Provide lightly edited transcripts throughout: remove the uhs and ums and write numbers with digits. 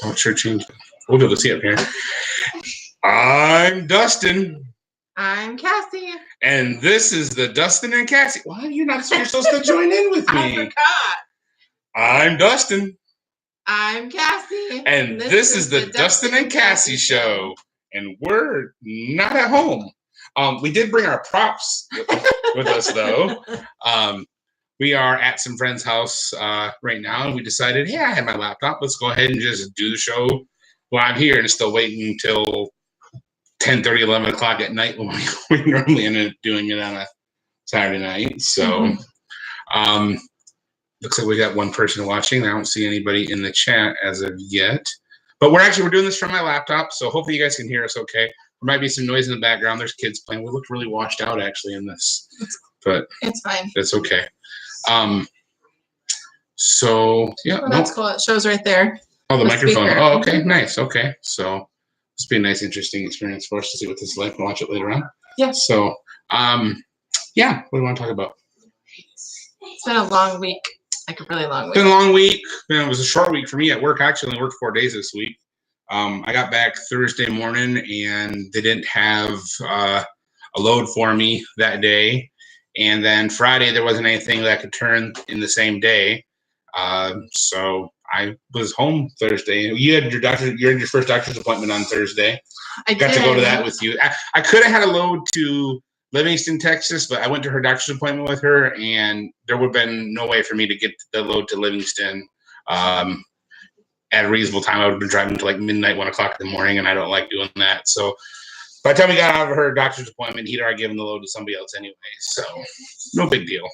I'll sure change it. We'll be able to see it here. I'm Dustin. I'm Cassie. And this is the Dustin and Cassie. Why are you not? You're supposed to join in with me. I forgot. I'm Dustin. I'm Cassie. And this is the Dustin and Cassie show. And we're not at home. We did bring our props with us, though. We are at some friend's house right now, and we decided, hey, I had my laptop. Let's go ahead and just do the show while I'm here, and still waiting until 10:30, 11 o'clock at night when we normally end up doing it on a Saturday night. So looks like we got one person watching. I don't see anybody in the chat as of yet. But we're doing this from my laptop, so hopefully you guys can hear us okay. There might be some noise in the background. There's kids playing. We look really washed out, actually, in this. But it's fine. It's okay. So, yeah. Oh, that's cool. It shows right there. Oh, the microphone. Speaker. Oh, okay. Nice. Okay. So, this will be a nice, interesting experience for us to see what this is like and watch it later on. Yeah. So, yeah. What do you want to talk about? It's been a long week. Like a really long week. It's been a long week. It was a short week for me at work. I actually only worked 4 days this week. I got back Thursday morning, and they didn't have a load for me that day. And then Friday, there wasn't anything that could turn in the same day. So I was home Thursday. You had your first doctor's appointment on Thursday. I got to go to that with you. I could have had a load to Livingston, Texas, but I went to her doctor's appointment with her, and there would have been no way for me to get the load to Livingston at a reasonable time. I would have been driving to like midnight, 1 o'clock in the morning, and I don't like doing that. So by the time we got out of her doctor's appointment, he'd already given the load to somebody else anyway. So no big deal.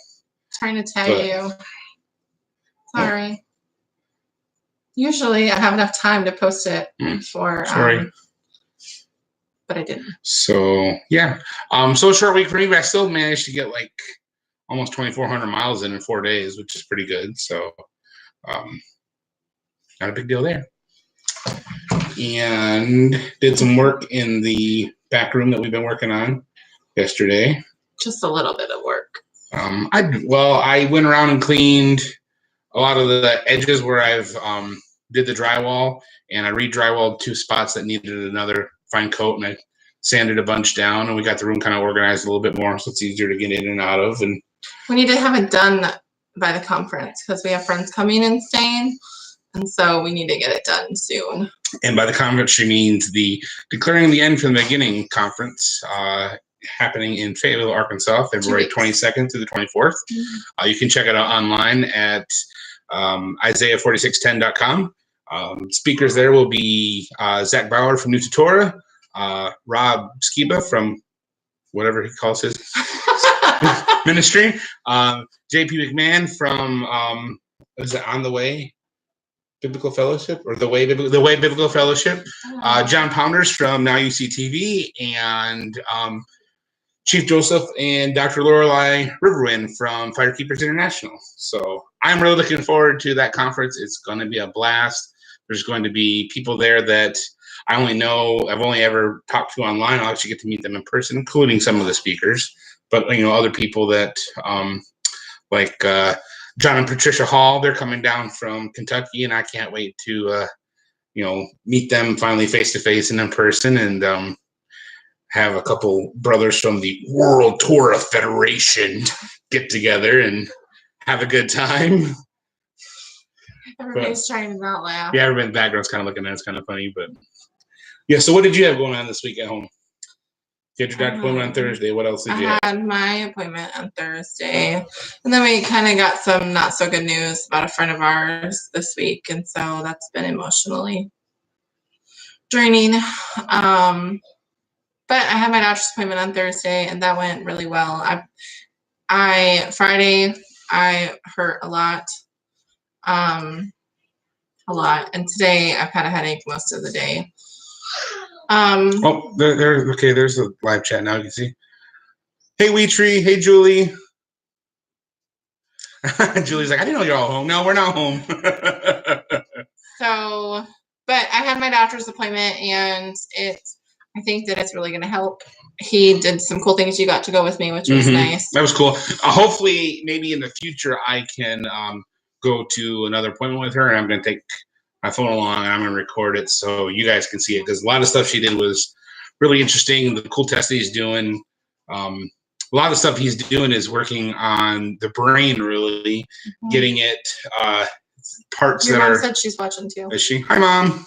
Trying to tell you. Sorry. Usually I have enough time to post it for sorry. But I didn't. So yeah. So a short week for me, but I still managed to get like almost 2,400 miles in 4 days, which is pretty good. So not a big deal there. And did some work in the back room that we've been working on yesterday. Just a little bit of work. I went around and cleaned a lot of the edges where I've did the drywall, and I re-drywalled 2 spots that needed another fine coat, and I sanded a bunch down, and we got the room kind of organized a little bit more, so it's easier to get in and out of. And we need to have it done by the conference because we have friends coming and staying, and so we need to get it done soon. And by the conference, she means the Declaring the End from the Beginning conference happening in Fayetteville, Arkansas, February 22nd through the 24th. You can check it out online at Isaiah4610.com. Speakers there will be Zach Bauer from New Torah, Rob Skiba from whatever he calls his ministry, J.P. McMahon from is it On the Way Biblical Fellowship or the Way Biblical Fellowship, John Pounders from Now UCTV, and Chief Joseph and Dr. Lorelei Riverwind from Firekeepers International. So I'm really looking forward to that conference. It's going to be a blast. There's going to be people there that I only know, I've only ever talked to online. I'll actually get to meet them in person, including some of the speakers. But, other people that, like John and Patricia Hall, they're coming down from Kentucky, and I can't wait to, meet them finally face-to-face and in person, and have a couple brothers from the World Torah Federation get together and have a good time. Everybody's trying to not laugh. Yeah, everybody in the background's kind of looking at it. It's kind of funny, but yeah. So what did you have going on this week at home? You had your doctor's appointment on Thursday. What else did you have? I had my appointment on Thursday, and then we kind of got some not so good news about a friend of ours this week, and so that's been emotionally draining. But I had my doctor's appointment on Thursday, and that went really well. Friday I hurt a lot. And today I've had a headache most of the day. There's a live chat now. You can see. Hey, Weetree. Hey, Julie. Julie's like, I didn't know you're all home. No, we're not home. But I had my doctor's appointment, and I think that it's really going to help. He did some cool things. You got to go with me, which was nice. That was cool. Hopefully, maybe in the future, I can go to another appointment with her, and I'm going to take my phone along, and I'm going to record it so you guys can see it, because a lot of stuff she did was really interesting. The cool test that he's doing. A lot of the stuff he's doing is working on the brain, really, getting it parts Your that mom are. said she's watching too. Is she? Hi, Mom.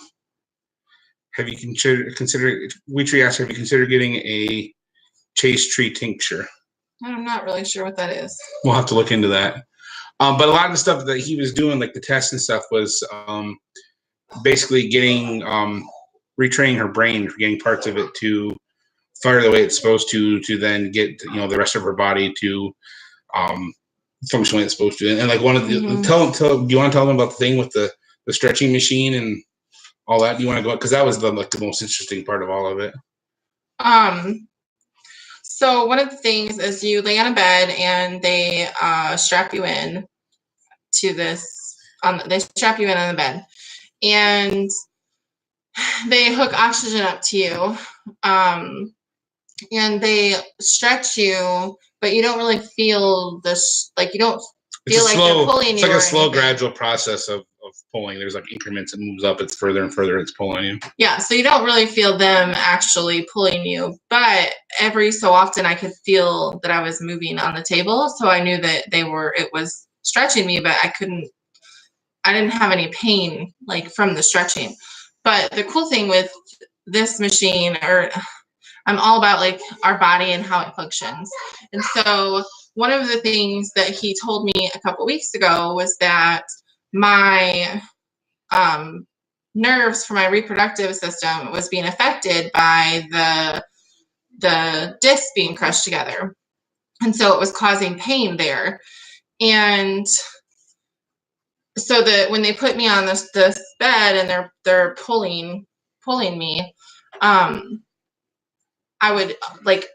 Have you considered? Wheatree asked, have you considered getting a chase tree tincture? I'm not really sure what that is. We'll have to look into that. But a lot of the stuff that he was doing, like the tests and stuff, was basically getting retraining her brain, getting parts of it to fire the way it's supposed to then get the rest of her body to function the way it's supposed to. And like one of the do you want to tell them about the thing with the stretching machine and all that? Do you want to go, because that was the most interesting part of all of it. So one of the things is you lay on a bed and they strap you in to this. They strap you in on the bed, and they hook oxygen up to you, and they stretch you, but you don't really feel this. Like you don't feel like they're pulling you. It's like a slow, gradual process of pulling. There's like increments. It moves up. It's further and further. It's pulling you. Yeah. So you don't really feel them actually pulling you, but every so often I could feel that I was moving on the table. So I knew that it was stretching me, but I didn't have any pain like from the stretching. But the cool thing with this machine, I'm all about like our body and how it functions. And so one of the things that he told me a couple weeks ago was that my nerves for my reproductive system was being affected by the discs being crushed together. And so it was causing pain there. And so that when they put me on this bed and they're pulling me, I would like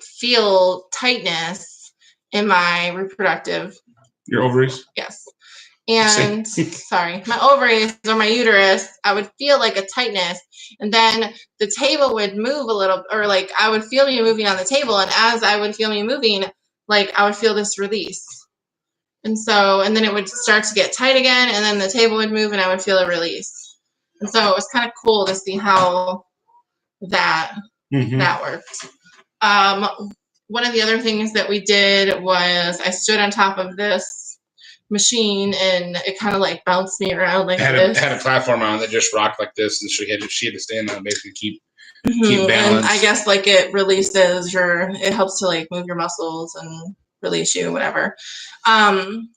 feel tightness in my reproductive. Your ovaries? Yes. And sorry, my ovaries or my uterus, I would feel like a tightness, and then the table would move a little, or like I would feel me moving on the table, and as I would feel me moving, like I would feel this release. And then it would start to get tight again, and then the table would move and I would feel a release. And so it was kind of cool to see how that worked. One of the other things that we did was I stood on top of this machine and it kind of like bounced me around like this. Had a platform on that just rocked like this, and she had to stand on it, basically keep balance. And I guess like it releases it helps to like move your muscles and release you, whatever. Then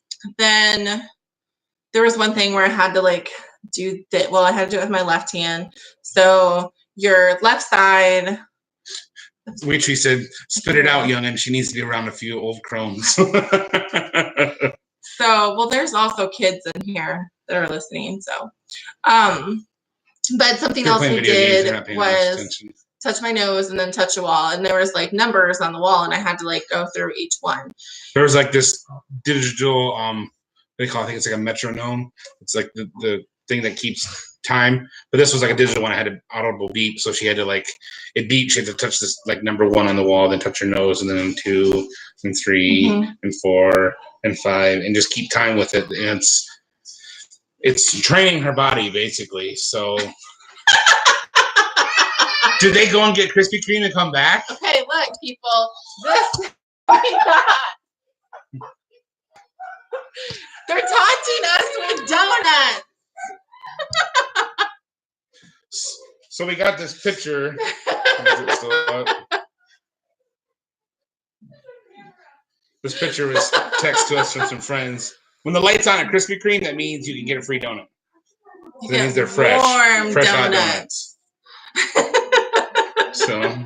there was one thing where I had to like do that. Well, I had to do it with my left hand. So your left side. Wheatree said, "Spit it out, youngin'. She needs to be around a few old crones." So, well, there's also kids in here that are listening. So, but something else we did was touch my nose and then touch a wall, and there was like numbers on the wall, and I had to like go through each one. There was like this digital, what do you call it? I think it's like a metronome. It's like the thing that keeps time, but this was like a digital one. I had an audible beep, so she had to like it beeped. She had to touch this like number 1 on the wall, then touch her nose, and then 2 and 3 and 4 and 5, and just keep time with it. And it's training her body basically. So did they go and get Krispy Kreme and come back? Okay, look, people, this. They're taunting us with donuts. So we got this picture. This picture was text to us from some friends. When the light's on at Krispy Kreme, that means you can get a free donut. So that means they're fresh. Warm donuts. So.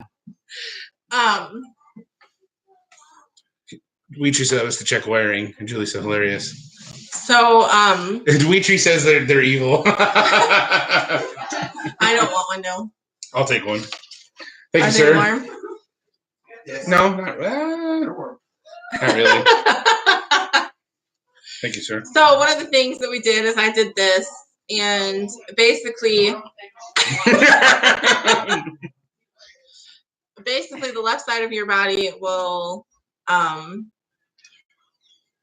Wheatree said that was to check wiring, and Julie said hilarious. So, Wheatree says they're evil. I don't want one, no. I'll take one. Thank you, sir. Warm? No, not really. Thank you, sir. So one of the things that we did is I did this, and basically the left side of your body will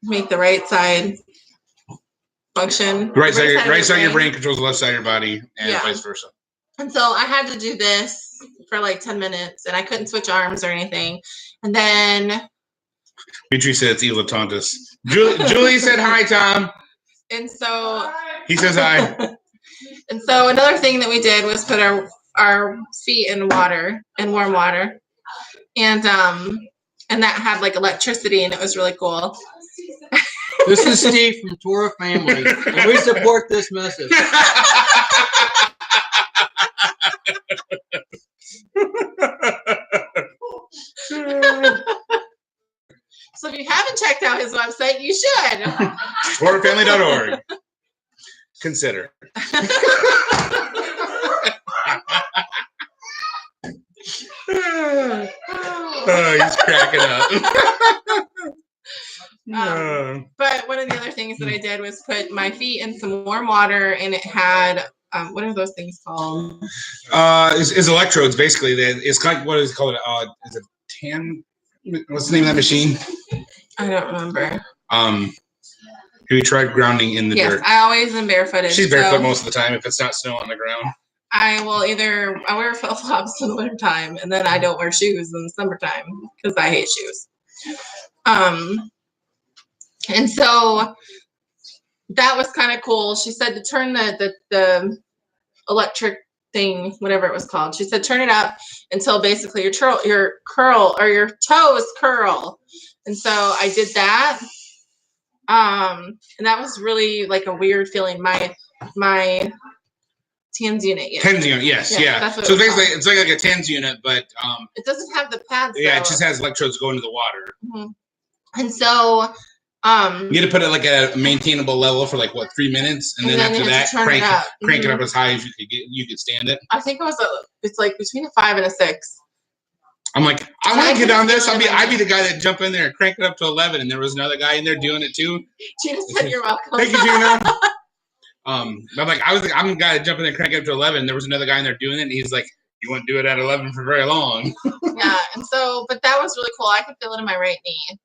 make the right side function. Right side of your brain controls the left side of your body, and vice versa. And so I had to do this for like 10 minutes, and I couldn't switch arms or anything. And then Beatrice said it's evil to taunt us. Julie said hi, Tom. And so he says hi. And so another thing that we did was put our feet in water, in warm water, and that had like electricity, and it was really cool. This is Steve from Tora Family, and we support this message. So if you haven't checked out his website, you should. ToraFamily.org. Consider. He's cracking up. But one of the other things that I did was put my feet in some warm water, and it had what are those things called? Is electrodes basically? It's kind of what is it called? Is it tan? What's the name of that machine? I don't remember. Have you tried grounding in the dirt? Yes, I always am barefooted. She's barefoot most of the time if it's not snow on the ground. I wear flip-flops in the wintertime, and then I don't wear shoes in the summertime because I hate shoes. And so that was kind of cool. She said to turn the electric thing, whatever it was called. She said turn it up until basically your toes curl. And so I did that. And that was really like a weird feeling. My TENS unit, yes. TENS unit, yes, yeah. So basically, it's like a TENS unit, but it doesn't have the pads. Yeah, it just has electrodes going to the water. Mm-hmm. And so you had to put it like at a maintainable level for like 3 minutes, and then after that, crank it up as high as you could stand it. I think it's like between a 5 and a 6. I'm like, I want to get on this. I'd be the guy that jump in there and crank it up to 11, and there was another guy in there doing it too. Gina said, "You're welcome." Thank you, Gina. I'm the guy that jump in there and crank it up to 11. And there was another guy in there doing it, and he's like, "You won't do it at 11 for very long." Yeah, and so, but that was really cool. I could feel it in my right knee,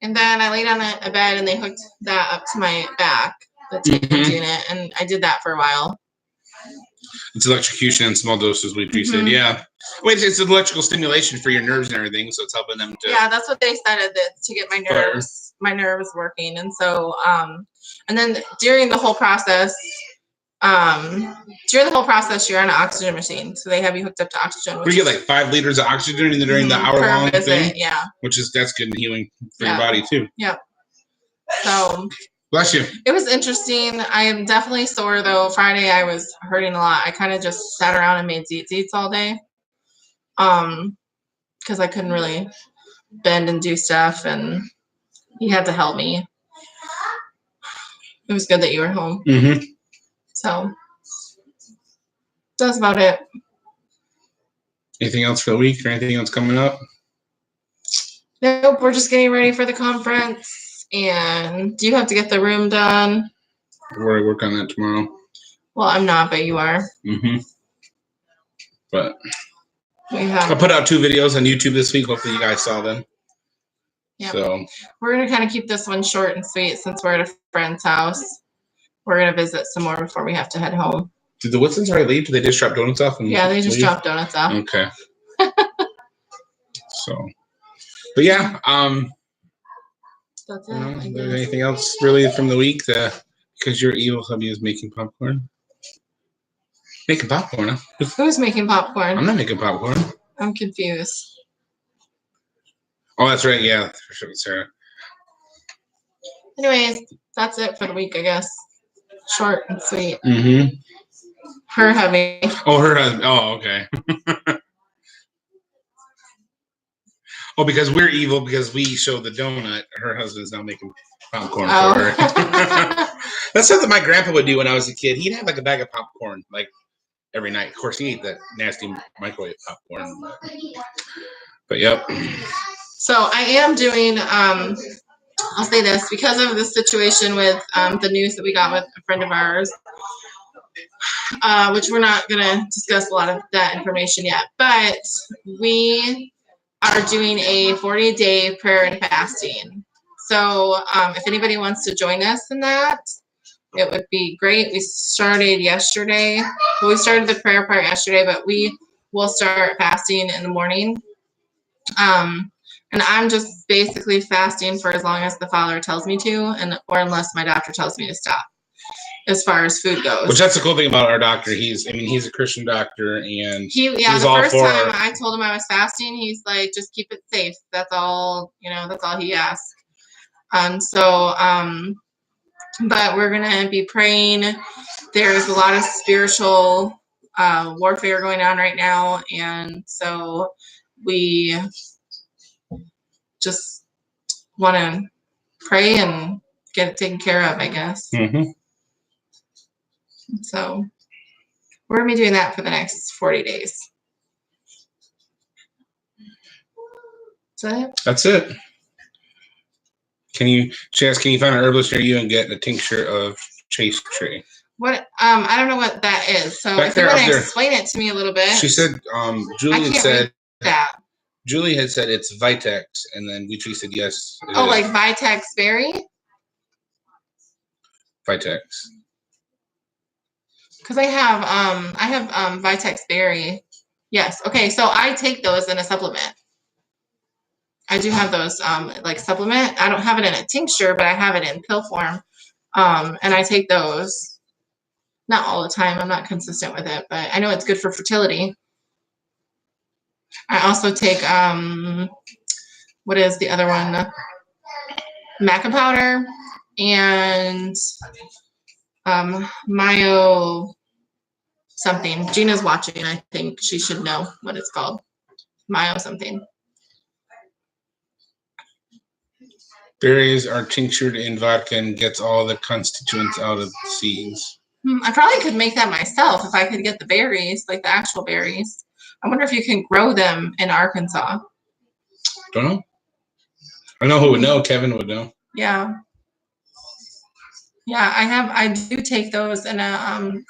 and then I laid on a bed, and they hooked that up to my back, the TENS unit, and I did that for a while. It's electrocution in small doses, we said. Yeah. Wait, it's electrical stimulation for your nerves and everything, so it's helping them to. Yeah, that's what they said to get my nerves working, and so and then during the whole process, you're on an oxygen machine, so they have you hooked up to oxygen. Where you get like 5 liters of oxygen during the hour-long thing. Yeah. That's good and healing for your body too. Yeah. So. Bless you. It was interesting. I am definitely sore though. Friday I was hurting a lot. I kind of just sat around and made zeets all day. Because I couldn't really bend and do stuff, and he had to help me. It was good that you were home. Mm-hmm. So that's about it. Anything else for the week or anything else coming up? Nope, we're just getting ready for the conference. And do you have to get the room done? We're going to work on that tomorrow. Well, I'm not, but you are. Mm-hmm. But I put out 2 videos on YouTube this week. Hopefully you guys saw them. Yeah. So we're going to kind of keep this one short and sweet since we're at a friend's house. We're going to visit some more before we have to head home. Did the Woodsons already leave? Did they just drop donuts off? Yeah, they just dropped donuts off. Okay. So, but yeah, that's it. Anything else really from the week? Because your evil hubby is making popcorn. Making popcorn, huh? Who's making popcorn? I'm not making popcorn. I'm confused. Oh, that's right. Yeah, for sure, Sarah. Anyways, that's it for the week, I guess. Short and sweet. Mm-hmm. Her hubby. Oh, her husband. Oh, okay. Oh, because we're evil because we show the donut. Her husband's now making popcorn for her. That's something my grandpa would do when I was a kid. He'd have like a bag of popcorn like every night. Of course, he ate that nasty microwave popcorn. But yep. So I am doing, I'll say this, because of the situation with the news that we got with a friend of ours, which we're not going to discuss a lot of that information yet, but we are doing a 40-day prayer and fasting. So if anybody wants to join us in that, it would be great. We started yesterday. Well, we started the prayer part yesterday, but we will start fasting in the morning. And I'm just basically fasting for as long as the Father tells me to, or unless my doctor tells me to stop. As far as food goes, which that's the cool thing about our doctor. He's a Christian doctor, and the first time I told him I was fasting, he's like, just keep it safe. That's all, that's all he asked. But we're gonna be praying. There's a lot of spiritual warfare going on right now, and so we just want to pray and get it taken care of, I guess. Mm-hmm. So we're going to be doing that for the next 40 days. Is that it? That's it. Can you find an herbalist near you and get a tincture of chase tree? What? I don't know what that is. So if you want to explain it to me a little bit. She said, Julie had said that. Julie had said it's Vitex, and then we said yes. Oh, like Vitex berry? Vitex. Because I have Vitex berry. Yes. Okay. So I take those in a supplement. I do have those like supplement. I don't have it in a tincture, but I have it in pill form. And I take those. Not all the time. I'm not consistent with it, but I know it's good for fertility. I also take what is the other one? Maca powder and Myo something. Gina's watching. I think she should know what it's called. Myo something. Berries are tinctured in vodka and gets all the constituents out of the seeds. I probably could make that myself if I could get the berries, like the actual berries. I wonder if you can grow them in Arkansas. Don't know. I know who would know. Kevin would know. Yeah. Yeah, I do take those, and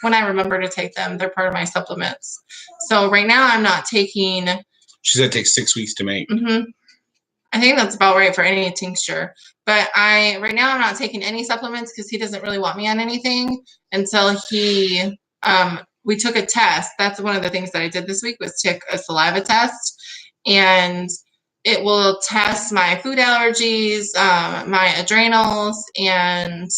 when I remember to take them, they're part of my supplements. So right now I'm not taking. She said it takes 6 weeks to make. Mm-hmm. I think that's about right for any tincture. But right now I'm not taking any supplements because he doesn't really want me on anything until we took a test. That's one of the things that I did this week was take a saliva test, and it will test my food allergies, my adrenals, and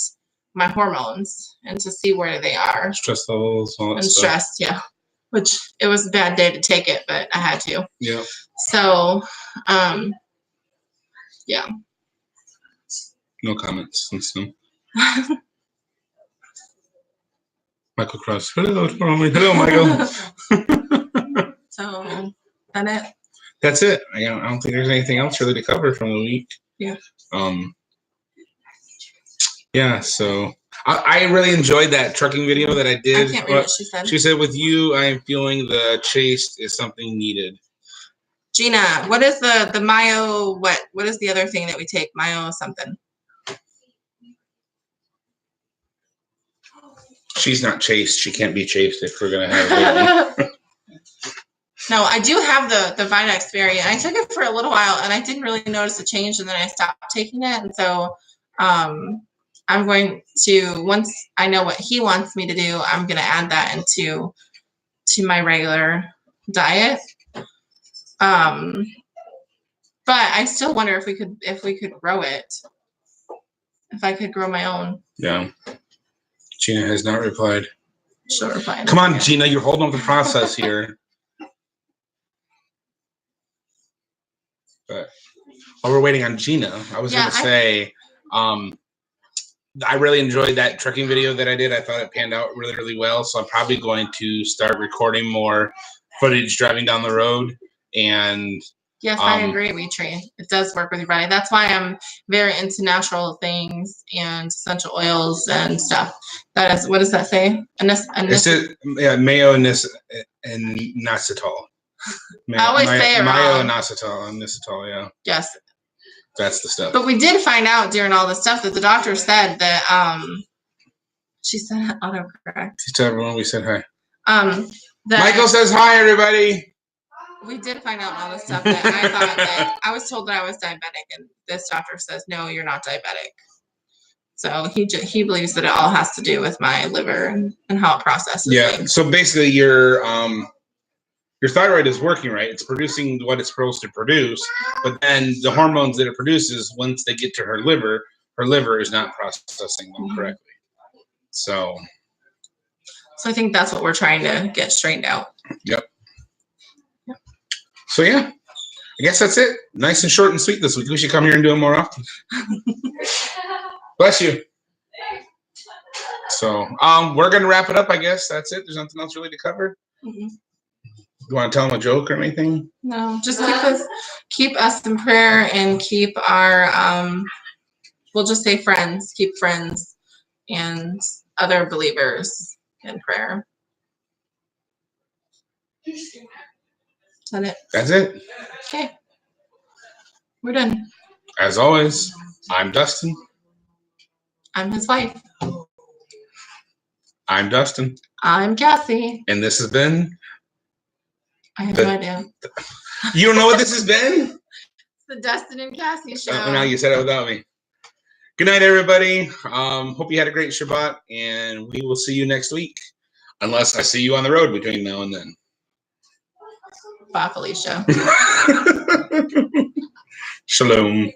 my hormones, and to see where they are. Stress levels, all that and stuff. Stress, yeah. Which it was a bad day to take it, but I had to. Yeah. So, yeah. No comments. Michael Cross. Hello, Michael. So, that it? That's it. I don't think there's anything else really to cover from the week. Yeah. Yeah, so I really enjoyed that trucking video that I did. I can't read what she said. She said, with you, I am feeling the chase is something needed. Gina, what is the Myo, what is the other thing that we take? Myo something. She's not chased. She can't be chased if we're going to have a baby. No, I do have the Vitex berry, and I took it for a little while, and I didn't really notice a change, and then I stopped taking it, and so I'm going to, once I know what he wants me to do, I'm going to add that into my regular diet. But I still wonder if we could grow it. If I could grow my own. Yeah. Gina has not replied. She'll reply. Come on, Gina, you're holding up the process here. But while we're waiting on Gina, I was going to say, I really enjoyed that trucking video that I did. I thought it panned out really, really well. So I'm probably going to start recording more footage driving down the road. And yes, I agree, Weetree. It does work with your body. That's why I'm very into natural things and essential oils and stuff. That is, what does that say? Mayo and inositol. I always say it wrong. Mayo and inositol, yeah. Yes. That's the stuff. But we did find out during all this stuff that the doctor said that she said autocorrect. She told everyone we said hi. That Michael says hi, everybody. We did find out all this stuff that I thought that I was told that I was diabetic, and this doctor says no, you're not diabetic. So he believes that it all has to do with my liver and how it processes Yeah. things. So basically, your thyroid is working right. It's producing what it's supposed to produce, but then the hormones that it produces, once they get to her liver is not processing them correctly. So I think that's what we're trying to get straightened out. Yep. So yeah, I guess that's it. Nice and short and sweet this week. We should come here and do it more often. Bless you. So we're gonna wrap it up. I guess that's it. There's nothing else really to cover. Mm-hmm. You want to tell them a joke or anything? No, just keep us in prayer and keep our we'll just say friends, keep friends and other believers in prayer. Is that it? That's it. Okay. We're done. As always, I'm Dustin. I'm his wife. I'm Dustin. I'm Cassie. And this has been... I have no idea. You don't know what this has been? It's the Dustin and Cassie show. Now you said it without me. Good night, everybody. Hope you had a great Shabbat, and we will see you next week. Unless I see you on the road between now and then. Bye, Felicia. Shalom.